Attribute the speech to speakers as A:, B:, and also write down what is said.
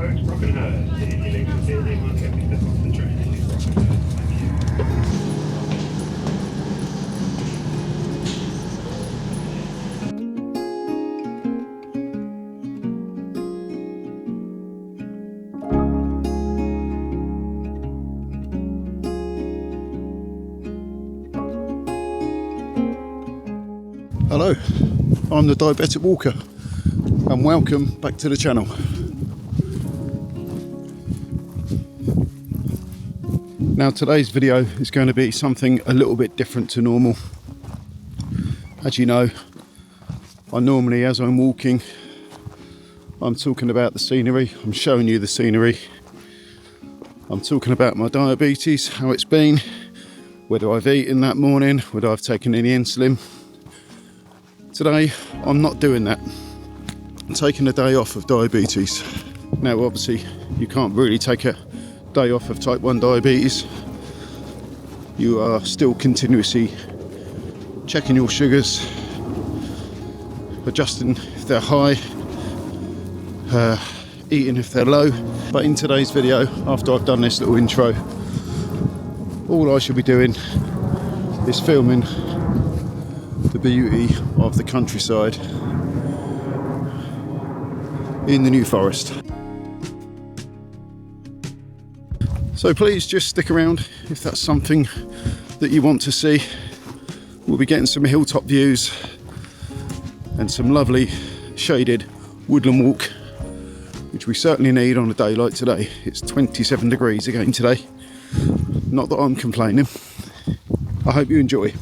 A: Road, Brockenhurst. If you leave the city, might get me step off the train in Brockenhurst.
B: Hello, I'm the Diabetic Walker and welcome back to the channel. Now today's video is going to be something a little bit different to normal. As you know, I normally, as I'm walking, I'm talking about the scenery, I'm showing you the scenery, I'm talking about my diabetes, how it's been, whether I've eaten that morning, whether I've taken any insulin. Today, I'm not doing that. I'm taking a day off of diabetes. Now, obviously, you can't really take a day off of type 1 diabetes. You are still continuously checking your sugars, adjusting if they're high, eating if they're low. But in today's video, after I've done this little intro, all I should be doing is filming the beauty of the countryside in the New Forest. So please just stick around if that's something that you want to see. We'll be getting some hilltop views and some lovely shaded woodland walk, which we certainly need on a day like today. It's 27 degrees again today. Not that I'm complaining. I hope you enjoy.